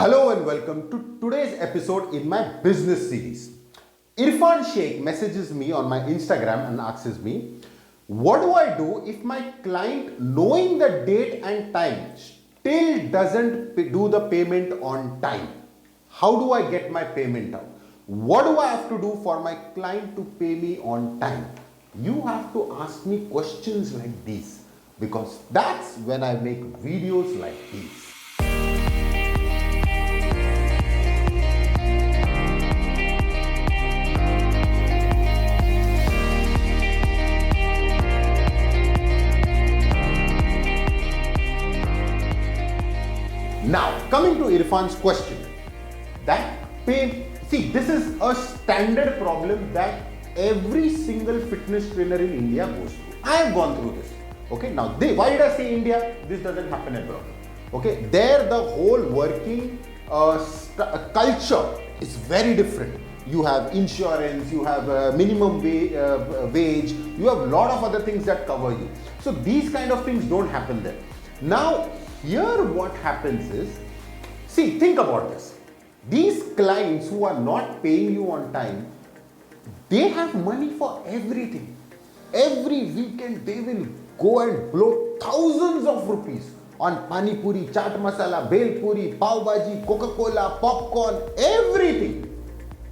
Hello and welcome to today's episode in my business series. Irfan Sheikh messages me on my Instagram and asks me, what do I do if my client, knowing the date and time, still doesn't do the payment on time? How do I get my payment out? What do I have to do for my client to pay me on time? You have to ask me questions like these because that's when I make videos like these. Now, coming to Irfan's question, this is a standard problem that every single fitness trainer in India goes through. I have gone through this. Okay, now why did I say India? This doesn't happen abroad. Okay, there the whole working culture is very different. You have insurance, you have minimum wage, you have a lot of other things that cover you. So these kind of things don't happen there. Now, here what happens is, think about this. These clients who are not paying you on time, they have money for everything. Every weekend they will go and blow thousands of rupees on pani puri, chaat masala, bel puri, pav bhaji, Coca-Cola, popcorn, everything.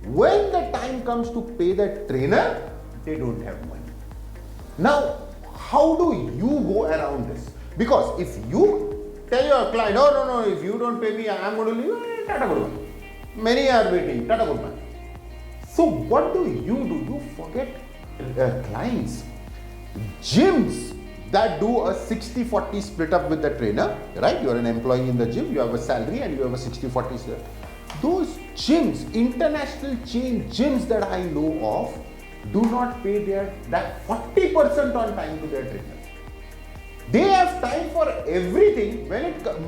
When the time comes to pay the trainer, they don't have money. Now, how do you go around this? Because if you tell your client, no, if you don't pay me, I'm going to leave, tata good bye. Many are waiting, tata good bye. So what do? You forget clients. Gyms that do a 60-40 split up with the trainer, right? You are an employee in the gym, you have a salary and you have a 60-40 split. Those gyms, international chain gyms that I know of, do not pay that 40% on time to their trainers. They have time for everything,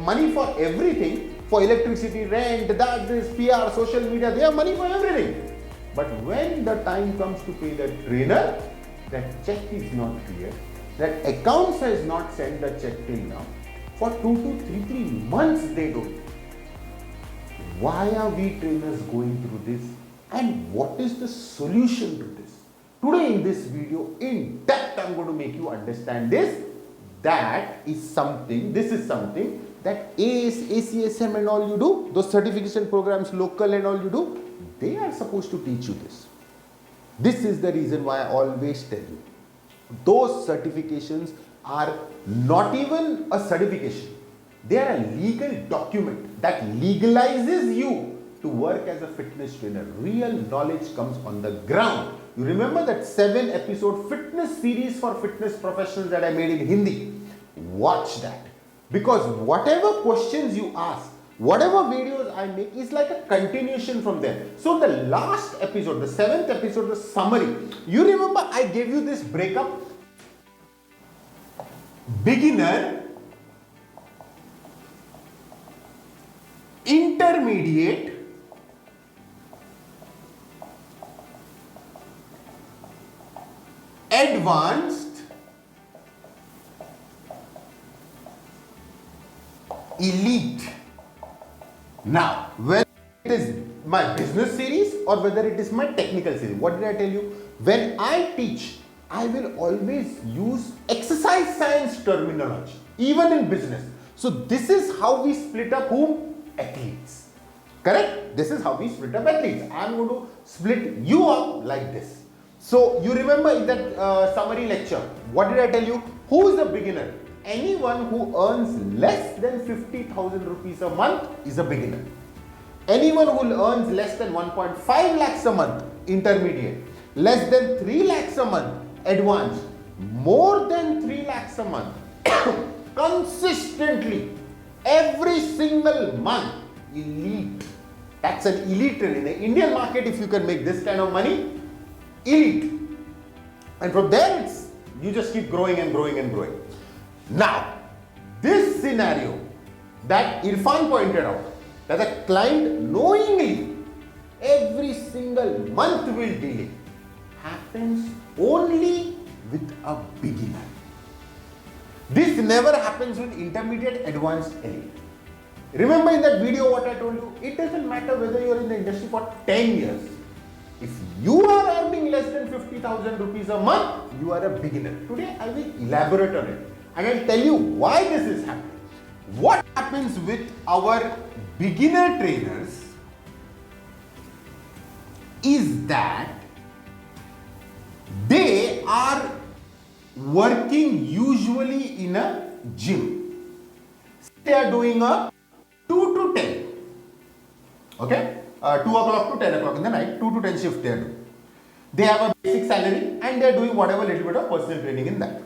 money for everything, for electricity, rent, this, PR, social media, they have money for everything. But when the time comes to pay the trainer, that check is not clear, that accounts has not sent the check till now. For 2 to 3 months they don't. Why are we trainers going through this? And what is the solution to this? Today in this video, in depth, I'm going to make you understand this. This is something that AS, ACSM and all you do, those certification programs, local and all you do, they are supposed to teach you this. This is the reason why I always tell you, those certifications are not even a certification. They are a legal document that legalizes you to work as a fitness trainer. Real knowledge comes on the ground. You remember that 7-episode fitness series for fitness professionals that I made in Hindi? Watch that. Because whatever questions you ask, whatever videos I make is like a continuation from there. So the last episode, the 7th episode, the summary, you remember I gave you this breakup? Beginner, intermediate, advanced, elite. Now, whether it is my business series or whether it is my technical series, what did I tell you? When I teach, I will always use exercise science terminology, even in business. So this is how we split up whom? Athletes. Correct? This is how we split up athletes. I am going to split you up like this. So you remember in that summary lecture, what did I tell you? Who is a beginner? Anyone who earns less than 50,000 rupees a month is a beginner. Anyone who earns less than 1.5 lakhs a month, intermediate. Less than 3 lakhs a month, advanced. More than 3 lakhs a month, consistently, every single month, elite. That's an elite trainer. In the Indian market, if you can make this kind of money, elite. And from there, you just keep growing and growing and growing. Now, this scenario that Irfan pointed out, that the client knowingly every single month will delay, happens only with a beginner. This never happens with intermediate, advanced, elite. Remember in that video what I told you? It doesn't matter whether you're in the industry for 10 years. If you are earning less than 50,000 rupees a month, you are a beginner. Today I will elaborate on it and I'll tell you why this is happening. What happens with our beginner trainers is that they are working usually in a gym. They are doing a 2 to 10. Okay? 2 o'clock to 10 o'clock in the night, 2 to 10 shift they are doing. They have a basic salary and they are doing whatever little bit of personal training in that.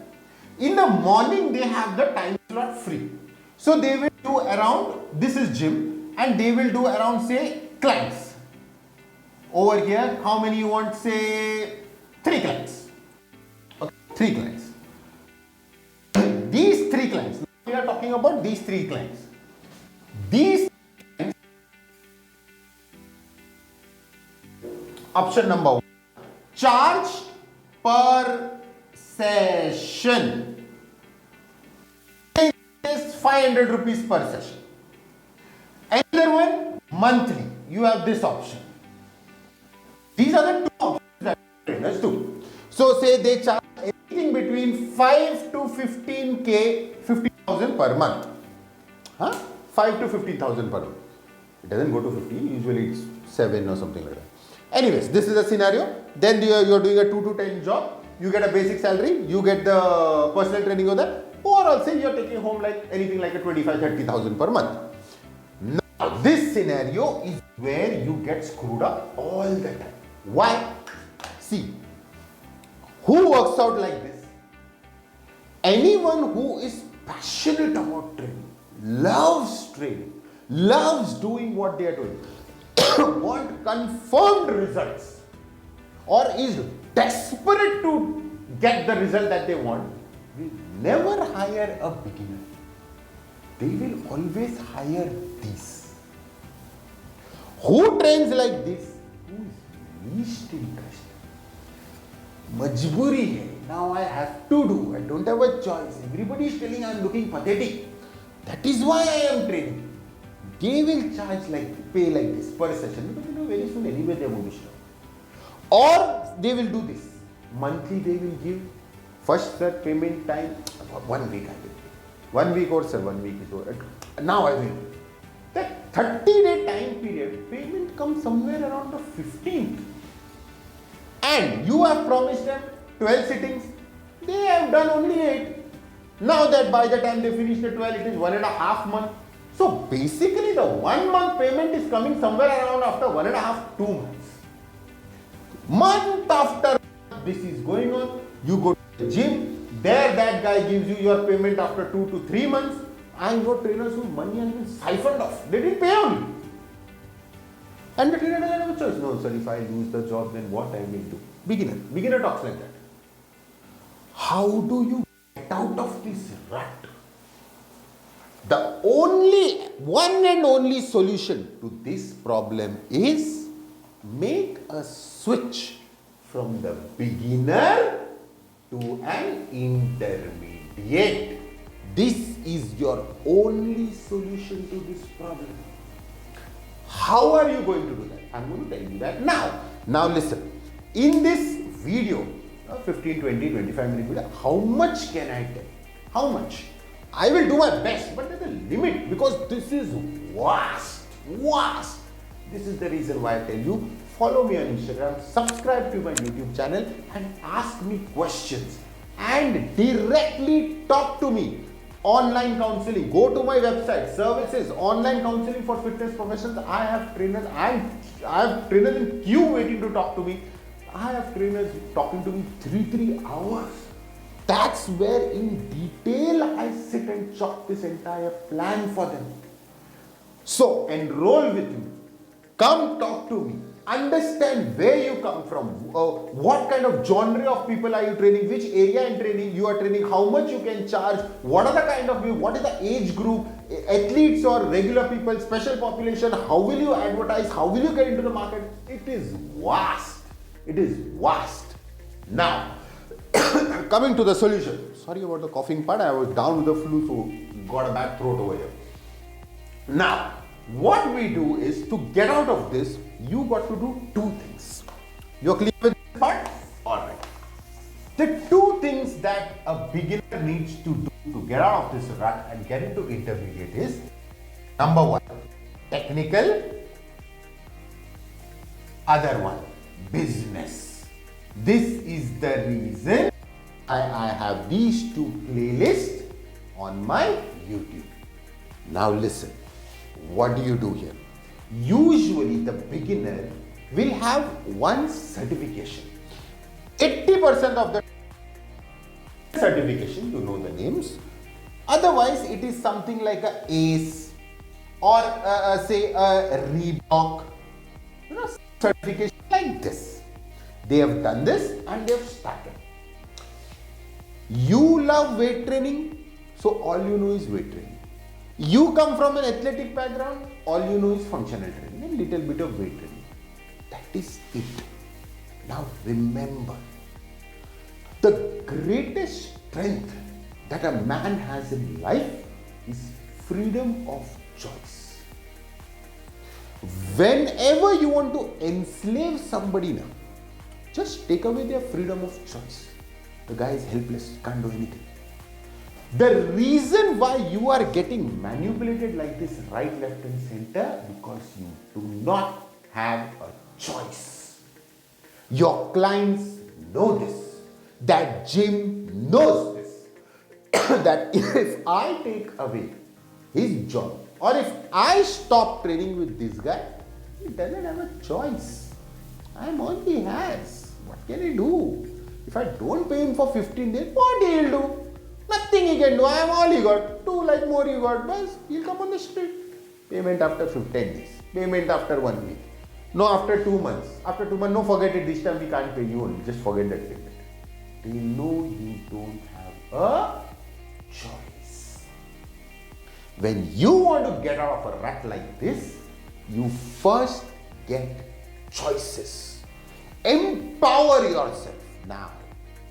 In the morning, they have the time slot free. So they will do around, this is gym, and they will do around, say, clients. Over here, how many you want? Say, 3 clients. Okay, 3 clients. These 3 clients, we are talking about these 3 clients. These clients, option number 1, charge per session. Is 500 rupees per session. Another one, monthly. You have this option. These are the 2 options that trainers do. So say they charge anything between 5 to 15k, 50,000 per month. 5 to 15,000 per month. It doesn't go to 15, usually it's 7 or something like that. Anyways, this is a scenario. Then you're doing a 2 to 10 job. You get a basic salary, you get the personal training over there. Overall, say you're taking home like anything like a 25-30,000 per month. Now, this scenario is where you get screwed up all the time. Why? See, who works out like this? Anyone who is passionate about training, loves doing what they are doing, want confirmed results, or is desperate to get the result that they want, will never hire a beginner. They will always hire these. Who trains like this? Who is least interested. Majburi hai. Now I have to do. I don't have a choice. Everybody is telling I am looking pathetic. That is why I am training. They will charge like, pay like this per session because you know very soon anyway they are going to stop. Or they will do this. Monthly they will give. First sir, payment time, 1 week I will pay. 1 week or sir, 1 week is over. Now I will. That 30-day time period, payment comes somewhere around the 15th. And you have promised them 12 sittings. They have done only 8. Now that by the time they finish the 12, it is 1.5 months. So basically the 1 month payment is coming somewhere around after 1.5, 2 months. Month after this is going on, you go to the gym, there that guy gives you your payment after 2 to 3 months. I know trainers whose money has been siphoned off. They didn't pay only. And the trainer doesn't have a choice. No sir, if I lose the job, then what I will do? Beginner talks like that. How do you get out of this rut? The one and only solution to this problem is make a switch from the beginner to an intermediate. This is your only solution to this problem. How are you going to do that? I'm going to tell you that now. Now listen, in this video, 15, 20, 25 minute video, how much can I tell? How much? I will do my best, but there's a limit because this is vast. This is the reason why I tell you, follow me on Instagram, subscribe to my YouTube channel and ask me questions and directly talk to me. Online counseling, go to my website, services, online counseling for fitness professionals. I have trainers, I have trainers in queue waiting to talk to me. I have trainers talking to me 3 hours. That's where in detail I sit and chalk this entire plan for them. So enroll with me, come talk to me, understand where you come from, what kind of genre of people are you training, which area in training you are training, how much you can charge, what are the kind of people, what is the age group, athletes or regular people, special population, how will you advertise, how will you get into the market. It is vast. It is vast. Now, coming to the solution. Sorry about the coughing part. I was down with the flu, so got a bad throat over here. Now, what we do is to get out of this, you got to do two things. You're clear with this part? Alright. The two things that a beginner needs to do to get out of this rut and get into intermediate is, number one, technical, other one, business. This is the reason I have these two playlists on my YouTube. Now listen, what do you do here? Usually the beginner will have one certification. 80% of the certification, you know the names. Otherwise, it is something like a ACE or say a Reebok, certification like this. They have done this and they have started. You love weight training, so all you know is weight training. You come from an athletic background, all you know is functional training and little bit of weight training. That is it. Now remember, the greatest strength that a man has in life is freedom of choice. Whenever you want to enslave somebody now, just take away their freedom of choice. The guy is helpless, can't do anything. The reason why you are getting manipulated like this right, left and center, because you do not have a choice. Your clients know this. That gym knows this. That if I take away his job or if I stop training with this guy, he doesn't have a choice. I'm all he has. What can he do? If I don't pay him for 15 days, what he'll do? Nothing he can do. I am all he got. 2 lakh more he got. Bas, he'll come on the street. Payment after 15 days. Payment after 1 week. No, after 2 months. After 2 months, no, forget it. This time we can't pay you only. Just forget that payment. They know you don't have a choice. When you want to get out of a rut like this, you first get choices. Empower yourself. Now,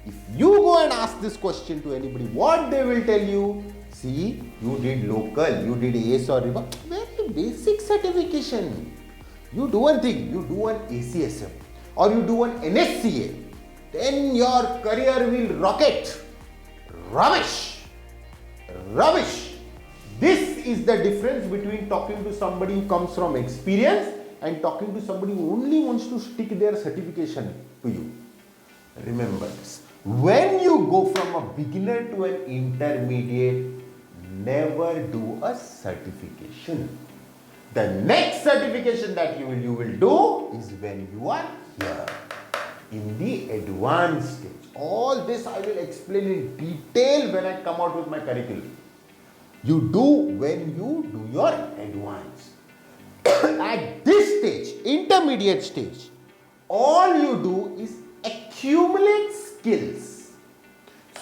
if you go and ask this question to anybody, what they will tell you? See, you did local, you did ACE or River. Very basic certification. You do one thing, you do an ACSM or you do an NSCA. Then your career will rocket. Rubbish. Rubbish. This is the difference between talking to somebody who comes from experience and talking to somebody who only wants to stick their certification to you. Remember this. When you go from a beginner to an intermediate, never do a certification. The next certification that you will do is when you are here in the advanced stage. All this I will explain in detail when I come out with my curriculum. You do when you do your advanced. At this stage, intermediate stage, all you do is accumulate skills.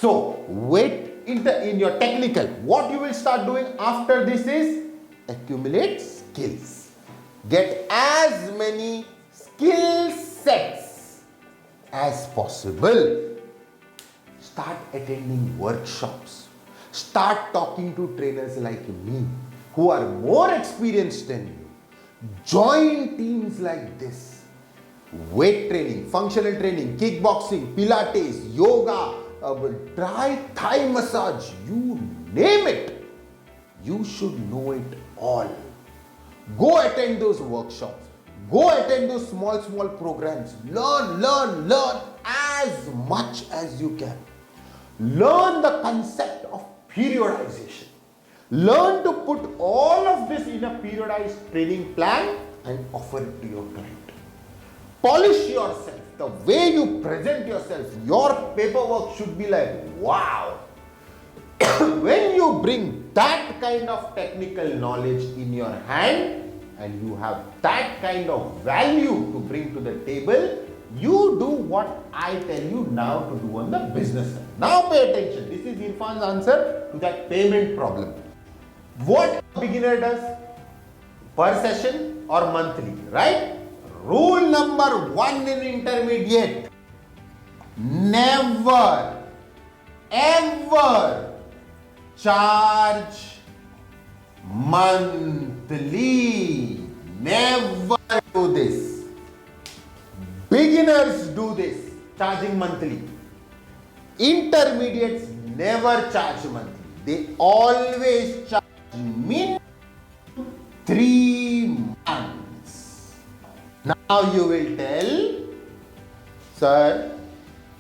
So, wait in your technical, what you will start doing after this is accumulate skills. Get as many skill sets as possible. Start attending workshops. Start talking to trainers like me who are more experienced than you. Join teams like this. Weight training, functional training, kickboxing, pilates, yoga, Thai massage, you name it. You should know it all. Go attend those workshops. Go attend those small programs. Learn as much as you can. Learn the concept of periodization. Learn to put all of this in a periodized training plan and offer it to your client. Polish yourself. The way you present yourself, your paperwork should be like, wow. When you bring that kind of technical knowledge in your hand and you have that kind of value to bring to the table, you do what I tell you now to do on the business side. Now pay attention. This is Irfan's answer to that payment problem. What a beginner does? Per session or monthly, right? Rule number 1 in intermediate. Never, ever charge monthly. monthly. Never do this. Beginners do this, charging monthly. Intermediates never charge monthly. They always charge min 3 months. Now you will tell, sir,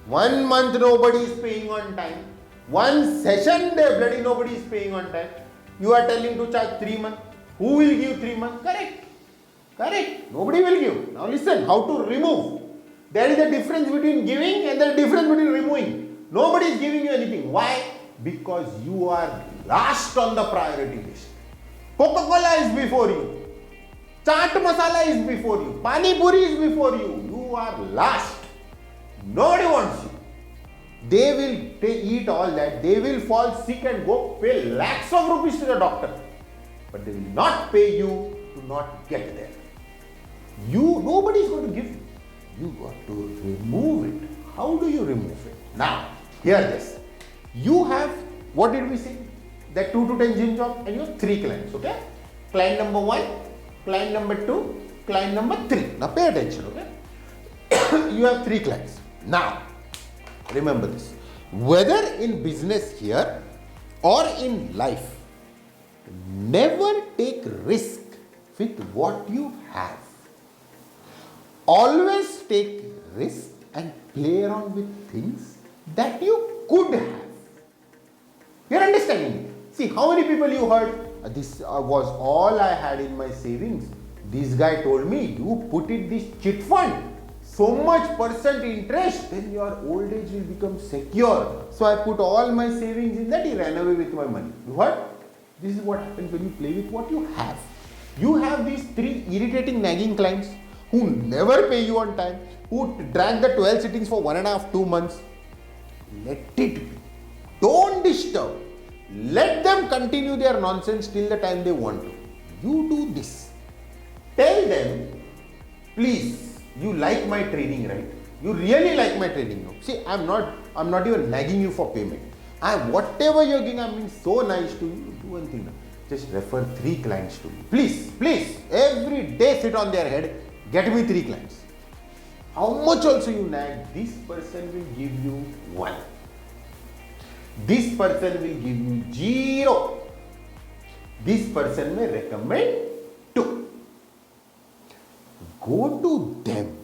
1 month nobody is paying on time. 1 session there bloody nobody is paying on time. You are telling to charge 3 months. Who will give 3 months? Correct. Correct. Nobody will give. Now listen, how to remove. There is a difference between giving and there is a difference between removing. Nobody is giving you anything. Why? Because you are last on the priority list. Coca-Cola is before you. Chaat masala is before you. Pani puri is before you. You are last. Nobody wants you. They will eat all that. They will fall sick and go pay lakhs of rupees to the doctor. But they will not pay you to not get there. Nobody is going to give you. You got to remove it. How do you remove it? Now, hear this. You have, what did we say? That 2 to 10 gym job and you have 3 clients, okay? Client number 1, client number 2, client number 3. Now pay attention, okay? You have 3 clients. Now, remember this. Whether in business here or in life, never take risk with what you have. Always take risk and play around with things that you could have. You're understanding me? See, how many people you heard, this was all I had in my savings. This guy told me, you put it this chit fund, so much % interest, then your old age will become secure. So I put all my savings in that, he ran away with my money. You heard? This is what happens when you play with what you have. You have these 3 irritating, nagging clients who never pay you on time, who drag the 12 sittings for 1.5, 2 months. Let it be. Don't disturb. Let them continue their nonsense till the time they want to. You do this. Tell them, please, you like my training, right? You really like my training, no? See, I'm not even nagging you for payment. Whatever you're giving, I'm being so nice to you. Do one thing now. Just refer 3 clients to me. Please, every day sit on their head, get me 3 clients. How much also you nag, this person will give you 1. This person will give you 0. This person may recommend 2. Go to them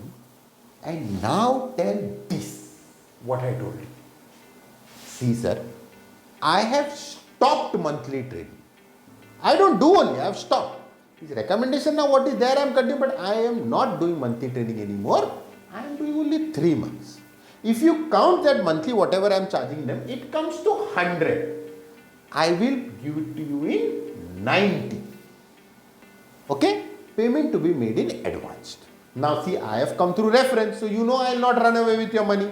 and now tell this, what I told you. See, sir, I have stopped monthly trading. I don't do only, I have stopped. His recommendation now, what is there, I am continuing, but I am not doing monthly trading anymore. I am doing only 3 months. If you count that monthly, whatever I am charging them, it comes to 100. I will give it to you in 90. Okay? Payment to be made in advance. Now see, I have come through reference, so you know I will not run away with your money.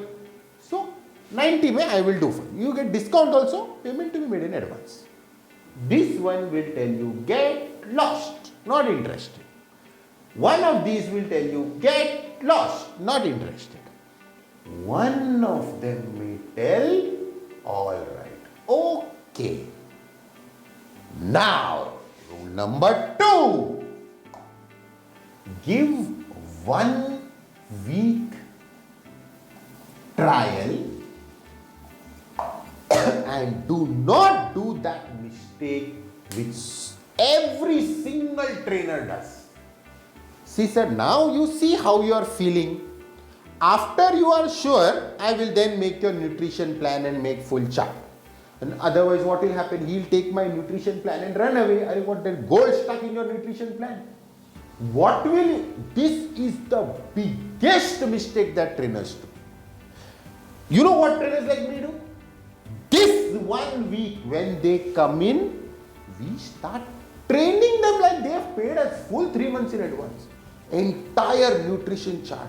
So 90 may I will do for you. You get discount also, payment to be made in advance. This one will tell you get lost, not interested. One of these will tell you get lost, not interested. One of them may tell all right, okay. Now, rule number 2. Give 1 week trial and do not do that mistake which every single trainer does. See, sir, now you see how you are feeling. After you are sure, I will then make your nutrition plan and make full chart. And otherwise, what will happen? He will take my nutrition plan and run away. I want that gold stuck in your nutrition plan. What will you? This is the biggest mistake that trainers do. You know what trainers like me do? This 1 week when they come in, we start training them like they have paid us full 3 months in advance. Entire nutrition chart,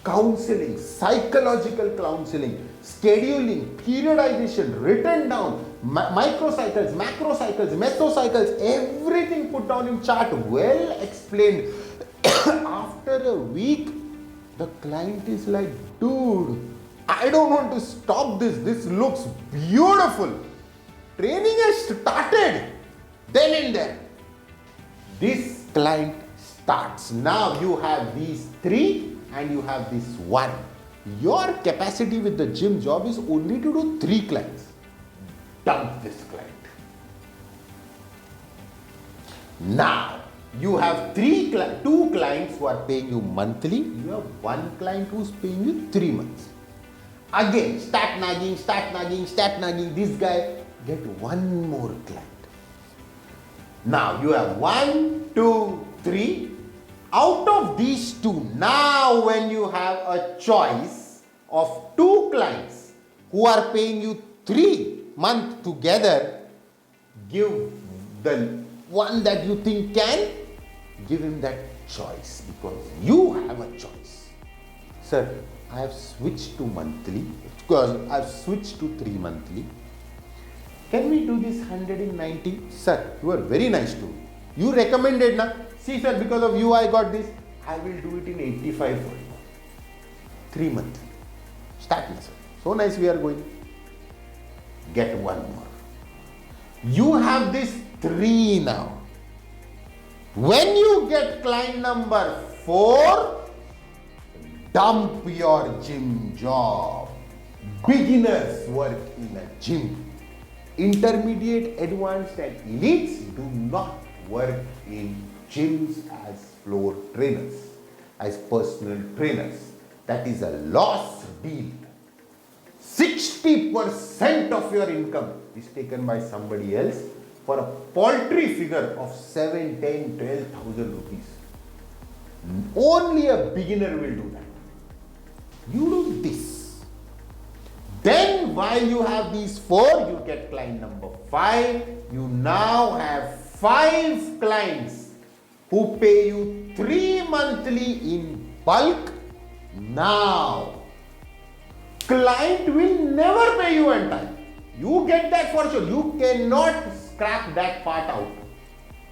counseling, psychological counseling, scheduling, periodization, written down, microcycles, macrocycles, mesocycles, everything put down in chart, well explained. After a week, the client is like, dude, I don't want to stop this. This looks beautiful. Training has started then and there. this client starts. Now you have these 3 and you have this 1. Your capacity with the gym job is only to do 3 clients. Dump this client. Now you have 2 clients who are paying you monthly. You have 1 client who's paying you 3 months. Again, start nagging. This guy, get 1 more client. Now you have 1, 2, 3. Out of these 2, now when you have a choice of 2 clients who are paying you 3 months together, give the one that you think can, give him that choice because you have a choice. Sir, I have switched to monthly because I have switched to 3 monthly. Can we do this 190? Sir, you are very nice to me. You recommended, na? See, sir, because of you I got this. I will do it in 85 for you. 3 months. Start, na, sir. So nice we are going. Get 1 more. You have this 3 now. When you get client number 4, dump your gym job. Beginners work in a gym. Intermediate, advanced and elites do not work in gyms as floor trainers, as personal trainers. That is a loss deal. 60% of your income is taken by somebody else for a paltry figure of 7, 10, 12,000 rupees. Only a beginner will do that. You do this. Then while you have these 4, you get client number 5. You now have 5 clients who pay you 3 monthly in bulk. Now, client will never pay you on time. You get that for sure. You cannot scrap that part out.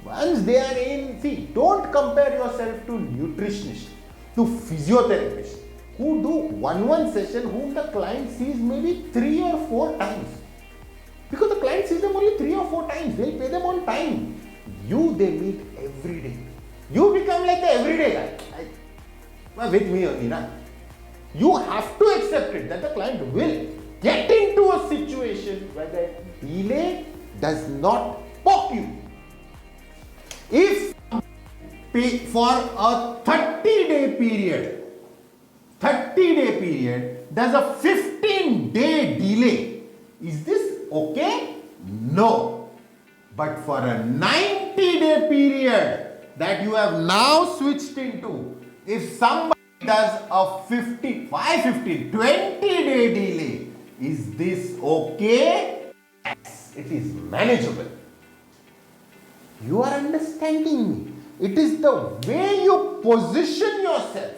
Once they are in, see, don't compare yourself to nutritionists, to physiotherapists who do one session whom the client sees maybe 3 or 4 times. Because the client sees them only 3 or 4 times. They'll pay them on time. You, they meet every day. You become like the everyday guy. With me only, na? You have to accept it that the client will get into a situation where the delay does not poke you. If for a 30-day period, there's a 15-day delay. Is this okay? No. But for a 90-day period that you have now switched into, if somebody does a 20-day delay, is this okay? Yes, it is manageable. You are understanding me. It is the way you position yourself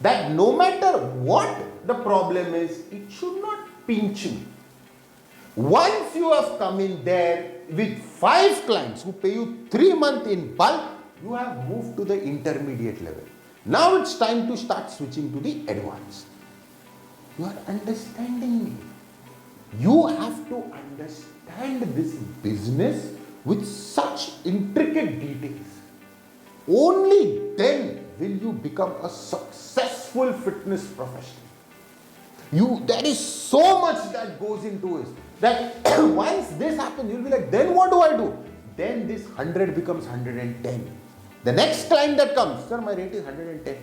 that no matter what the problem is, it should not pinch me. Once you have come in there with 5 clients who pay you 3 months in bulk, you have moved to the intermediate level. Now it's time to start switching to the advanced. You are understanding me. You have to understand this business with such intricate details. Only then will you become a successful fitness professional. There is so much that goes into it that once this happens, you'll be like, then what do I do? Then this 100 becomes 110. The next client that comes, sir, my rate is 110,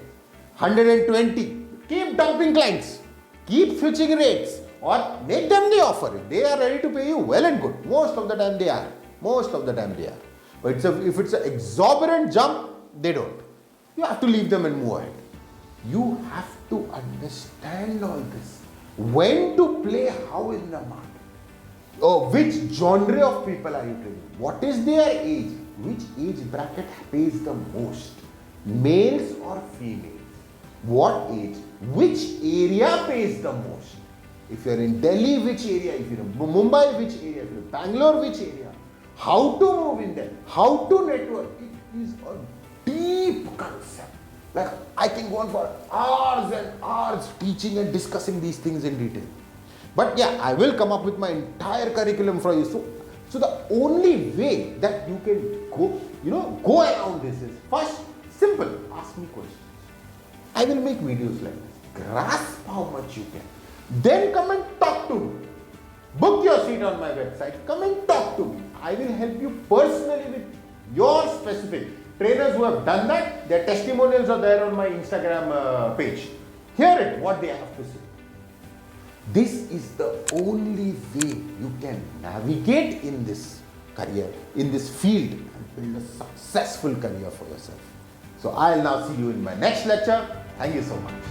120. Keep dumping clients. Keep switching rates or make them the offer. If they are ready to pay you, well and good. Most of the time they are. But if it's an exorbitant jump, they don't. You have to leave them and move ahead. You have to understand all this. When to play how in the market. Oh, which genre of people are you training? What is their age? Which age bracket pays the most? Males or females? What age? Which area pays the most? If you're in Delhi, which area? If you're in Mumbai, which area? If you're in Bangalore, which area? How to move in there? How to network? It is a deep concept. Like I can go on for hours and hours teaching and discussing these things in detail. But yeah, I will come up with my entire curriculum for you. So the only way that you can go go around this is first simple. Ask me questions. I will make videos like this. Grasp how much you can. Then come and talk to me. Book your seat on my website. Come and talk to me. I will help you personally with your specific. Trainers who have done that, their testimonials are there on my Instagram page. Hear it, what they have to say. This is the only way you can navigate in this career, in this field, and build a successful career for yourself. So I'll now see you in my next lecture. Thank you so much.